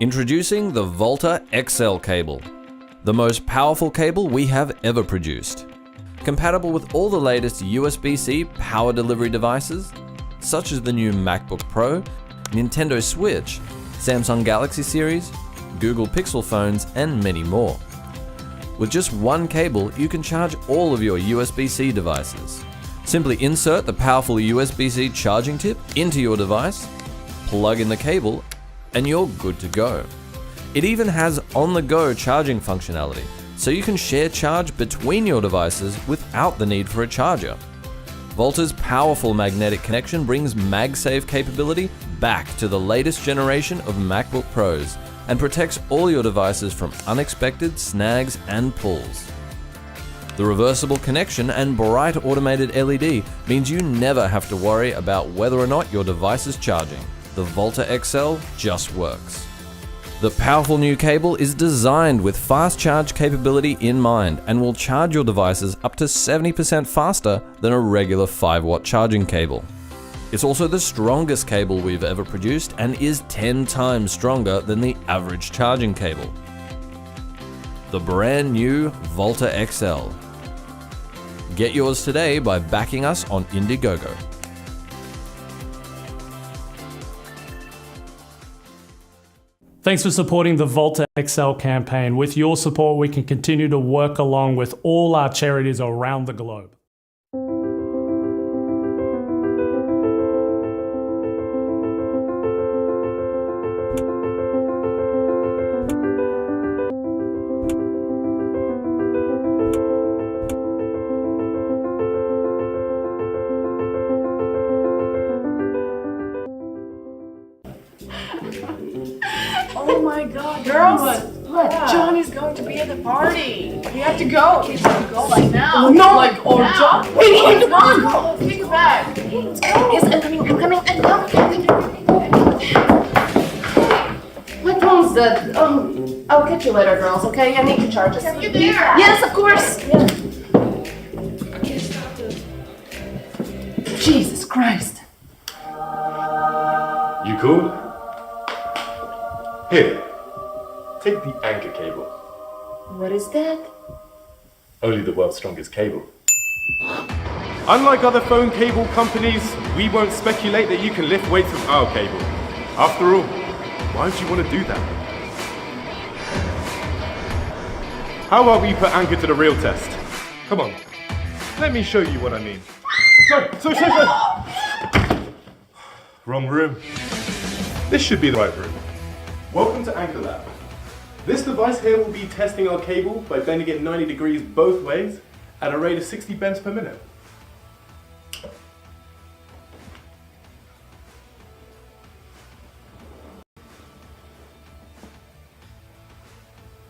Introducing the Volta XL cable, the most powerful cable we have ever produced. Compatible with all the latest USB-C power delivery devices, such as the new MacBook Pro, Nintendo Switch, Samsung Galaxy Series, Google Pixel phones, and many more. With just one cable, you can charge all of your USB-C devices. Simply insert the powerful USB-C charging tip into your device, plug in the cable, and you're good to go. It even has on-the-go charging functionality, so you can share charge between your devices without the need for a charger. Volta's powerful magnetic connection brings MagSafe capability back to the latest generation of MacBook Pros and protects all your devices from unexpected snags and pulls. The reversible connection and bright automated LED means you never have to worry about whether or not your device is charging. The Volta XL just works. The powerful new cable is designed with fast charge capability in mind and will charge your devices up to 70% faster than a regular 5-watt charging cable. It's also the strongest cable we've ever produced and is 10 times stronger than the average charging cable. The brand new Volta XL. Get yours today by backing us on Indiegogo. Thanks for supporting the Volta XL campaign. With your support, we can continue to work along with all our charities around the globe. Oh my god, girls! What? Johnny's going to be at the party. We have to go. We have to go like now. No, like or now. John. Wait, come on. Take it back. Let's go. Yes, I'm coming. My phone's dead. I'll catch you later, girls, okay? I need to charge it. You're there. Yes, of course. Yeah. Jesus Christ. You cool? Here, take the anchor cable. What is that? Only the world's strongest cable. Unlike other phone cable companies, we won't speculate that you can lift weights with our cable. After all, why would you want to do that? How about we put anchor to the real test? Come on, let me show you what I mean. Sorry. Wrong room. This should be the right room. Welcome to Anchor Lab. This device here will be testing our cable by bending it 90 degrees both ways at a rate of 60 bends per minute.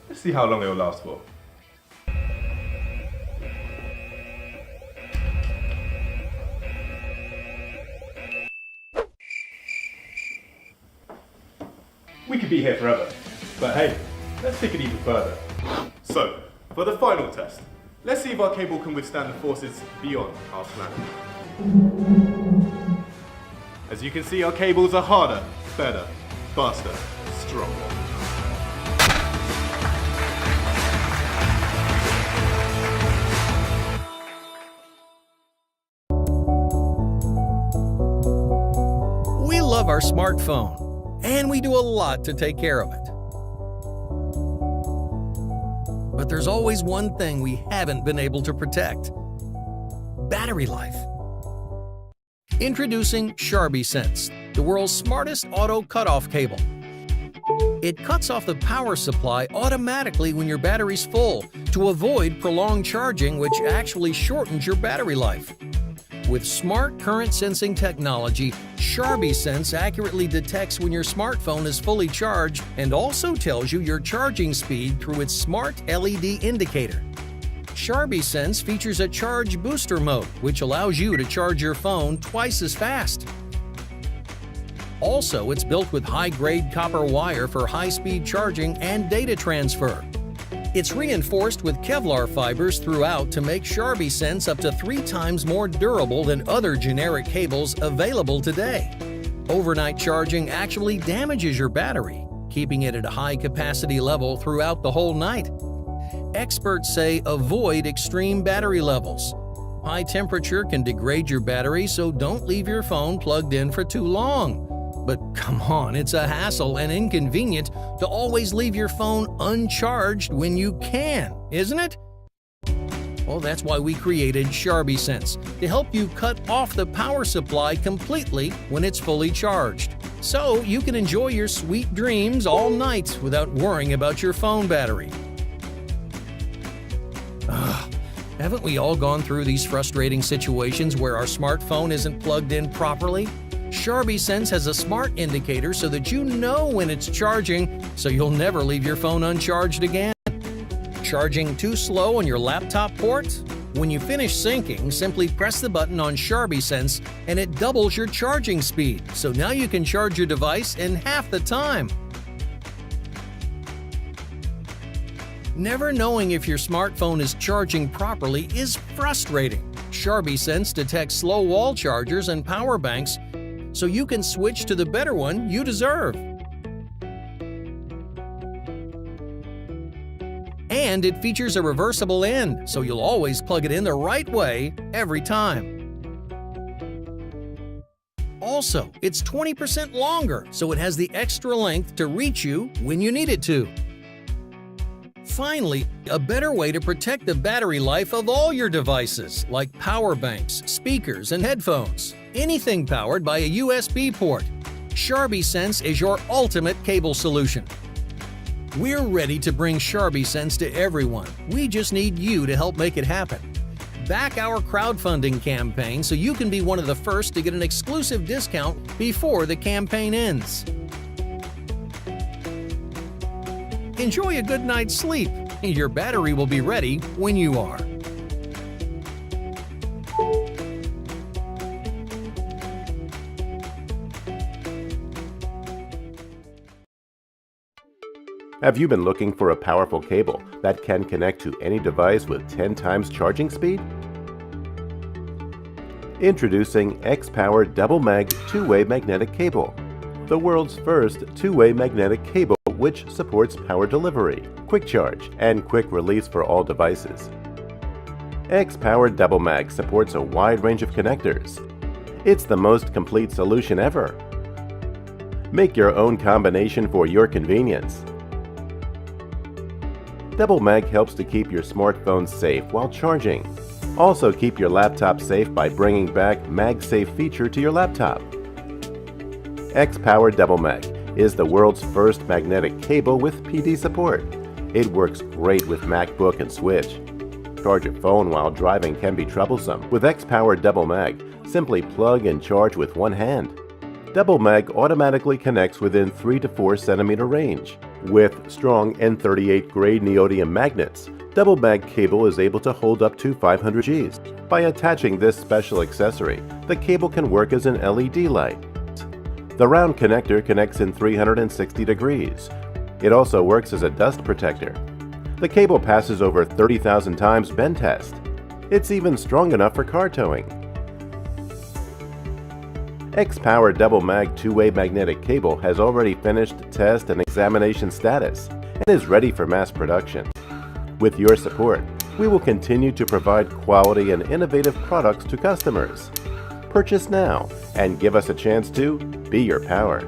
Let's see how long it will last for. We could be here forever, but hey, let's take it even further. So, for the final test, let's see if our cable can withstand the forces beyond our planet. As you can see, our cables are harder, better, faster, stronger. We love our smartphone. And we do a lot to take care of it. But there's always one thing we haven't been able to protect: battery life. Introducing SharbySense, the world's smartest auto cutoff cable. It cuts off the power supply automatically when your battery's full to avoid prolonged charging, which actually shortens your battery life. With smart current sensing technology, SharbySense accurately detects when your smartphone is fully charged and also tells you your charging speed through its smart LED indicator. SharbySense features a charge booster mode, which allows you to charge your phone twice as fast. Also, it's built with high-grade copper wire for high-speed charging and data transfer. It's reinforced with Kevlar fibers throughout to make SharbySense up to 3 times more durable than other generic cables available today. Overnight charging actually damages your battery, keeping it at a high capacity level throughout the whole night. Experts say avoid extreme battery levels. High temperature can degrade your battery, so don't leave your phone plugged in for too long. But come on, it's a hassle and inconvenient to always leave your phone uncharged when you can, isn't it? Well, that's why we created SharbySense, to help you cut off the power supply completely when it's fully charged. So you can enjoy your sweet dreams all night without worrying about your phone battery. Haven't we all gone through these frustrating situations where our smartphone isn't plugged in properly? SharbySense has a smart indicator so that you know when it's charging, so you'll never leave your phone uncharged again. Charging too slow on your laptop port? When you finish syncing, simply press the button on SharbySense and it doubles your charging speed, so now you can charge your device in half the time. Never knowing if your smartphone is charging properly is frustrating. SharbySense detects slow wall chargers and power banks, so you can switch to the better one you deserve. And it features a reversible end, so you'll always plug it in the right way every time. Also, it's 20% longer, so it has the extra length to reach you when you need it to. Finally, a better way to protect the battery life of all your devices, like power banks, speakers, and headphones. Anything powered by a USB port. SharbySense is your ultimate cable solution. We're ready to bring SharbySense to everyone. We just need you to help make it happen. Back our crowdfunding campaign so you can be one of the first to get an exclusive discount before the campaign ends. Enjoy a good night's sleep. Your battery will be ready when you are. Have you been looking for a powerful cable that can connect to any device with 10 times charging speed? Introducing X-Power Double Mag Two-Way Magnetic Cable, the world's first two-way magnetic cable which supports power delivery, quick charge, and quick release for all devices. X-Power Double Mag supports a wide range of connectors. It's the most complete solution ever. Make your own combination for your convenience. Double Mag helps to keep your smartphone safe while charging. Also keep your laptop safe by bringing back MagSafe feature to your laptop. X-Power Double Mag is the world's first magnetic cable with PD support. It works great with MacBook and Switch. Charge a phone while driving can be troublesome. With X-Power Double Mag, simply plug and charge with one hand. Double Mag automatically connects within 3 to 4 centimeter range. With strong N38 grade neodymium magnets, Double Mag cable is able to hold up to 500 Gs. By attaching this special accessory, the cable can work as an LED light. The round connector connects in 360 degrees. It also works as a dust protector. The cable passes over 30,000 times bend test. It's even strong enough for car towing. X-Power Double Mag Two-Way Magnetic Cable has already finished test and examination status and is ready for mass production. With your support, we will continue to provide quality and innovative products to customers. Purchase now and give us a chance to be your power.